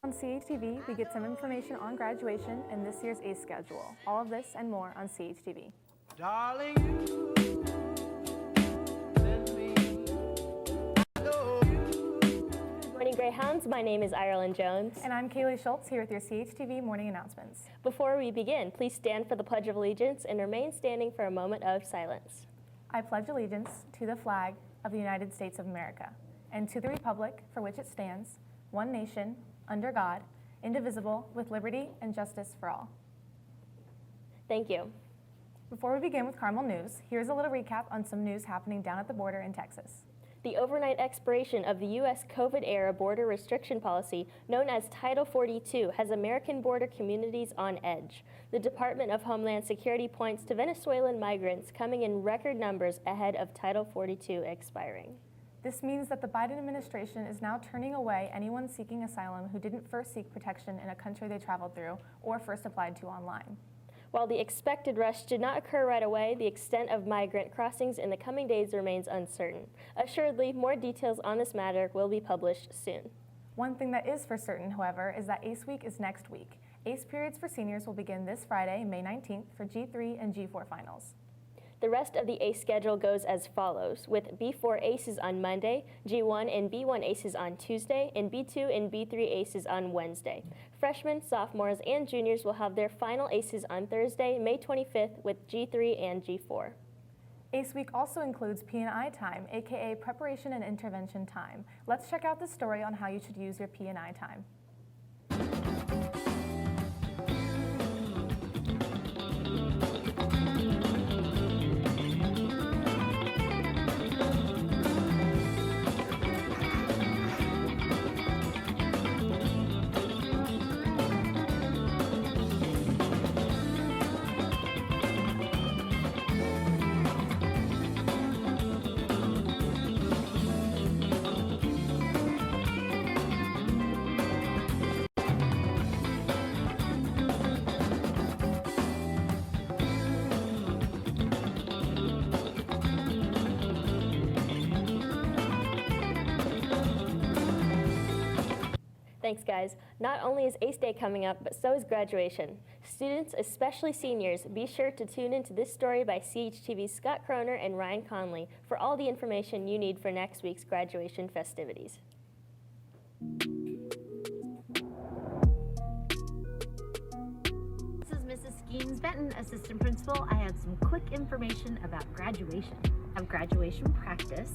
On CHTV, we get some information on graduation and this year's ACE schedule. All of this and more on CHTV. Darling, let me know. Good morning, Greyhounds. My name is Ireland Jones. And I'm Kailey Schulz here with your CHTV morning announcements. Before we begin, please stand for the Pledge of Allegiance and remain standing for a moment of silence. I pledge allegiance to the flag of the United States of America and to the republic for which it stands, one nation, under God, indivisible, with liberty and justice for all. Thank you. Before we begin with Carmel news, here's a little recap on some news happening down at the border in Texas. The overnight expiration of the U.S. COVID-era border restriction policy, known as Title 42, has American border communities on edge. The Department of Homeland Security points to Venezuelan migrants coming in record numbers ahead of Title 42 expiring. This means that the Biden administration is now turning away anyone seeking asylum who didn't first seek protection in a country they traveled through or first applied to online. While the expected rush did not occur right away, the extent of migrant crossings in the coming days remains uncertain. Assuredly, more details on this matter will be published soon. One thing that is for certain, however, is that ACE Week is next week. ACE periods for seniors will begin this Friday, May 19th, for G3 and G4 finals. The rest of the ACE schedule goes as follows, with B4 ACEs on Monday, G1 and B1 ACEs on Tuesday, and B2 and B3 ACEs on Wednesday. Freshmen, sophomores, and juniors will have their final ACEs on Thursday, May 25th, with G3 and G4. ACE Week also includes P&I time, aka preparation and intervention time. Let's check out the story on how you should use your P&I time. Thanks, guys. Not only is ACE Day coming up, but so is graduation. Students, especially seniors, be sure to tune into this story by CHTV's Scott Croner and Ryan Conley for all the information you need for next week's graduation festivities. This is Mrs. Skeens Benton, Assistant Principal. I have some quick information about graduation. I have graduation practice,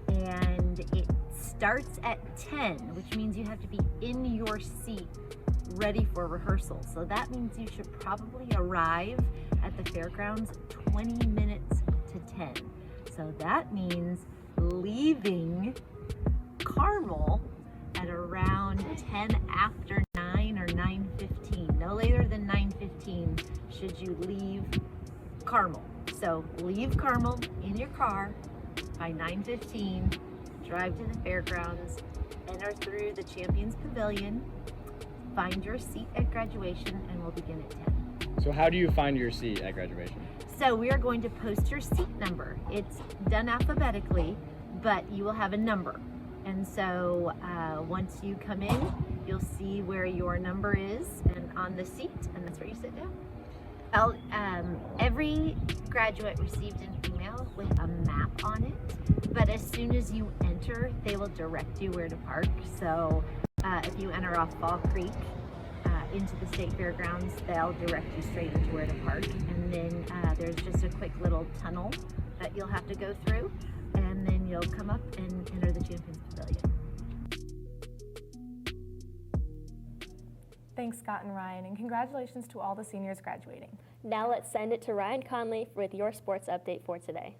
and it starts at 10, which means you have to be in your seat ready for rehearsal. So that means you should probably arrive at the fairgrounds 20 minutes to 10. So that means leaving Carmel at around 10 after 9 or 9:15. No later than 9:15 should you leave Carmel. So leave Carmel in your car by 9:15. Drive to the fairgrounds, enter through the Champions Pavilion, find your seat at graduation, and we'll begin at 10. So how do you find your seat at graduation? So we are going to post your seat number. It's done alphabetically, but you will have a number. And so once you come in, you'll see where your number is and on the seat, and that's where you sit down. Every graduate received an email with a map on it, but as soon as you enter, they will direct you where to park. So if you enter off Fall Creek into the State Fairgrounds, they'll direct you straight into where to park. And then there's just a quick little tunnel that you'll have to go through, and then you'll come up and enter the Champions Pavilion. Thanks, Scott and Ryan, and congratulations to all the seniors graduating. Now let's send it to Ryan Conley with your sports update for today.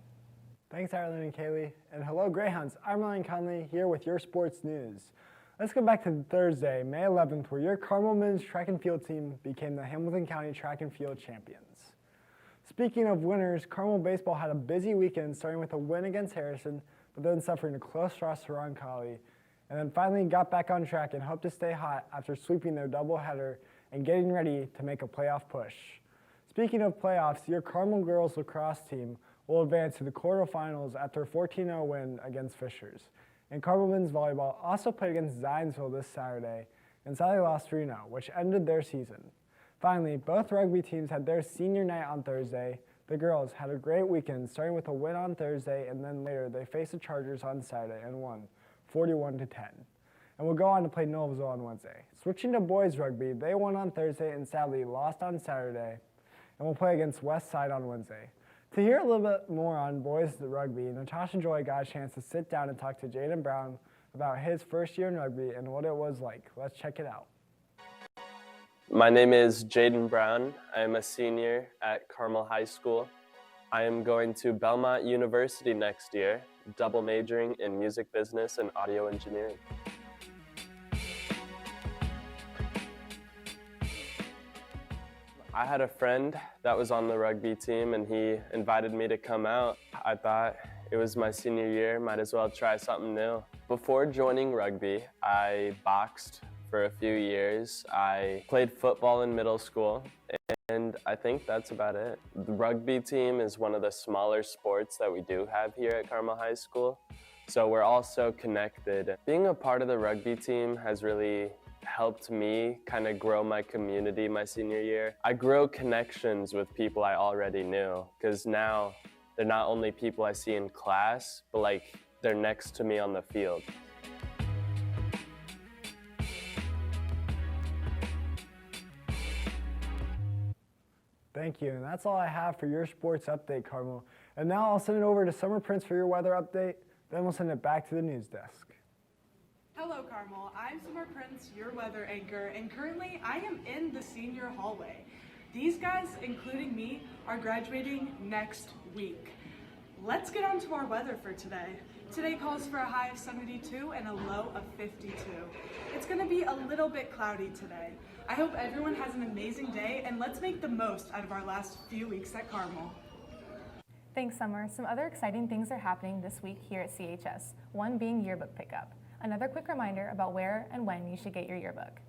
Thanks, Ireland and Kailey. And hello, Greyhounds. I'm Ryan Conley here with your sports news. Let's go back to Thursday, May 11th, where your Carmel men's track and field team became the Hamilton County Track and Field champions. Speaking of winners, Carmel baseball had a busy weekend, starting with a win against Harrison, but then suffering a close loss to Roncalli, and then finally got back on track and hoped to stay hot after sweeping their doubleheader and getting ready to make a playoff push. Speaking of playoffs, your Carmel girls lacrosse team will advance to the quarterfinals after a 14-0 win against Fishers. And Carmel men's volleyball also played against Zionsville this Saturday, and sadly lost 3-0, which ended their season. Finally, both rugby teams had their senior night on Thursday. The girls had a great weekend, starting with a win on Thursday, and then later they faced the Chargers on Saturday and won 41-10. And will go on to play Noblesville on Wednesday. Switching to boys rugby, they won on Thursday and sadly lost on Saturday, and will play against West Side on Wednesday. To hear a little bit more on boys rugby, Natasha Joy got a chance to sit down and talk to Jaden Brown about his first year in rugby and what it was like. Let's check it out. My name is Jaden Brown. I am a senior at Carmel High School. I am going to Belmont University next year, double majoring in music business and audio engineering. I had a friend that was on the rugby team and he invited me to come out. I thought it was my senior year, might as well try something new. Before joining rugby, I boxed for a few years. I played football in middle school, and I think that's about it. The rugby team is one of the smaller sports that we do have here at Carmel High School, so we're all so connected. Being a part of the rugby team has really helped me kind of grow my community my senior year. I grow connections with people I already knew, because now they're not only people I see in class, but like they're next to me on the field. Thank you, and that's all I have for your sports update, Carmel. And now I'll send it over to Summer Prince for your weather update, then we'll send it back to the news desk. Hello Carmel, I'm Summer Prince, your weather anchor, and currently I am in the senior hallway. These guys, including me, are graduating next week. Let's get on to our weather for today. Today calls for a high of 72 and a low of 52. It's going to be a little bit cloudy today. I hope everyone has an amazing day, and let's make the most out of our last few weeks at Carmel. Thanks, Summer. Some other exciting things are happening this week here at CHS, one being yearbook pickup. Another quick reminder about where and when you should get your yearbook.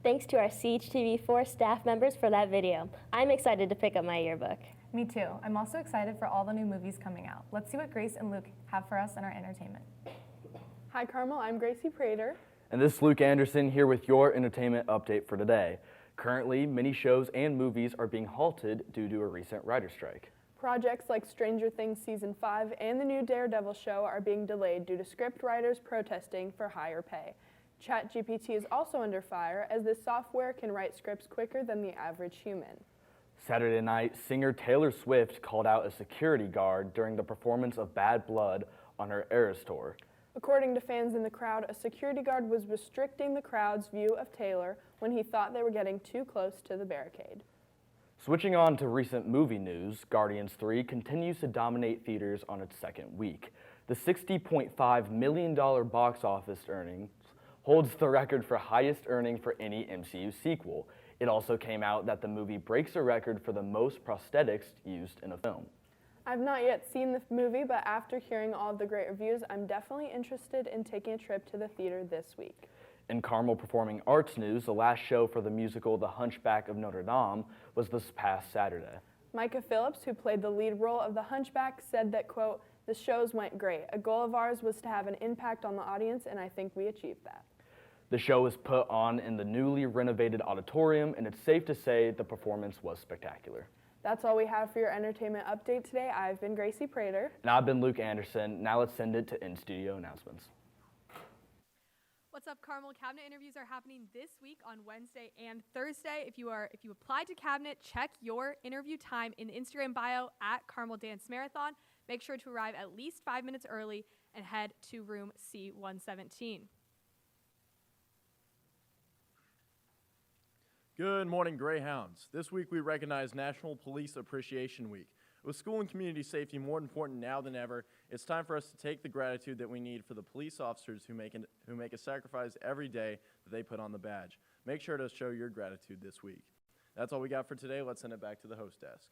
Thanks to our Chtv 4 staff members for that video. I'm excited to pick up my yearbook. Me too. I'm also excited for all the new movies coming out. Let's see what Grace and Luke have for us in our entertainment. Hi Carmel, I'm Gracie Prader. And this is Luke Anderson here with your entertainment update for today. Currently, many shows and movies are being halted due to a recent writer's strike. Projects like Stranger Things Season 5 and the new Daredevil show are being delayed due to script writers protesting for higher pay. ChatGPT is also under fire as this software can write scripts quicker than the average human. Saturday night, singer Taylor Swift called out a security guard during the performance of Bad Blood on her Eras tour. According to fans in the crowd, a security guard was restricting the crowd's view of Taylor when he thought they were getting too close to the barricade. Switching on to recent movie news, Guardians 3 continues to dominate theaters on its second week. The $60.5 million box office earnings holds the record for highest earning for any MCU sequel. It also came out that the movie breaks a record for the most prosthetics used in a film. I've not yet seen the movie, but after hearing all of the great reviews, I'm definitely interested in taking a trip to the theater this week. In Carmel Performing Arts news, the last show for the musical The Hunchback of Notre Dame was this past Saturday. Micah Phillips, who played the lead role of the Hunchback, said that, quote, "The shows went great. A goal of ours was to have an impact on the audience, and I think we achieved that." The show was put on in the newly renovated auditorium, and it's safe to say the performance was spectacular. That's all we have for your entertainment update today. I've been Gracie Prader. And I've been Luke Anderson. Now let's send it to in-studio announcements. What's up, Carmel? Cabinet interviews are happening this week on Wednesday and Thursday. If you applied to Cabinet, check your interview time in the Instagram bio at Carmel Dance Marathon. Make sure to arrive at least 5 minutes early and head to room C117. Good morning, Greyhounds. This week we recognize National Police Appreciation Week. With school and community safety more important now than ever, it's time for us to take the gratitude that we need for the police officers who make a sacrifice every day that they put on the badge. Make sure to show your gratitude this week. That's all we got for today. Let's send it back to the host desk.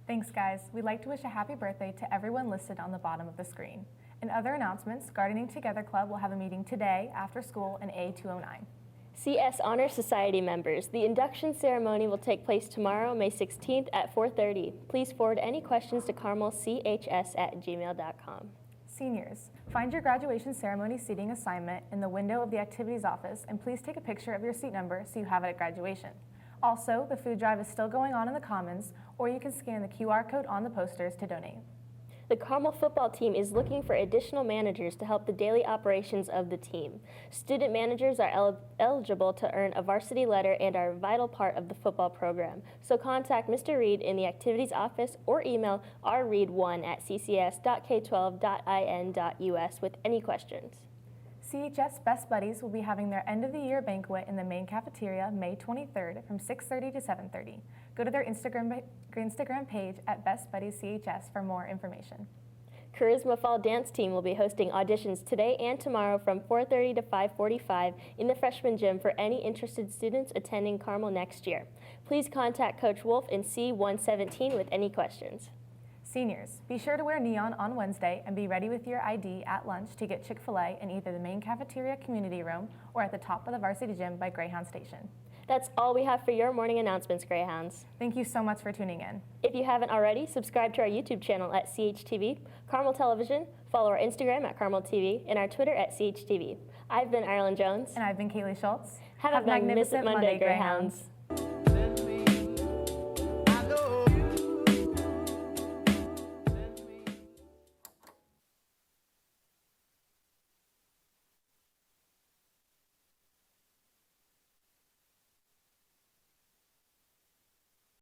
Thanks, guys. We'd like to wish a happy birthday to everyone listed on the bottom of the screen. In other announcements, Gardening Together Club will have a meeting today after school in A209. CS Honor Society members, the induction ceremony will take place tomorrow, May 16th at 4:30. Please forward any questions to carmelchs@gmail.com. Seniors, find your graduation ceremony seating assignment in the window of the activities office and please take a picture of your seat number so you have it at graduation. Also, the food drive is still going on in the Commons, or you can scan the QR code on the posters to donate. The Carmel football team is looking for additional managers to help the daily operations of the team. Student managers are eligible to earn a varsity letter and are a vital part of the football program. So contact Mr. Reed in the activities office or email rreed1@ccs.k12.in.us with any questions. CHS Best Buddies will be having their end-of-the-year banquet in the main cafeteria May 23rd from 6:30 to 7:30. Go to their Instagram page at Best Buddies CHS for more information. Charisma Fall Dance Team will be hosting auditions today and tomorrow from 4:30 to 5:45 in the freshman gym for any interested students attending Carmel next year. Please contact Coach Wolf in C117 with any questions. Seniors, be sure to wear neon on Wednesday and be ready with your ID at lunch to get Chick-fil-A in either the main cafeteria community room or at the top of the varsity gym by Greyhound Station. That's all we have for your morning announcements, Greyhounds. Thank you so much for tuning in. If you haven't already, subscribe to our YouTube channel at CHTV, Carmel Television, follow our Instagram at Carmel TV, and our Twitter at CHTV. I've been Ireland Jones. And I've been Kailey Schulz. Have a magnificent Monday, Greyhounds.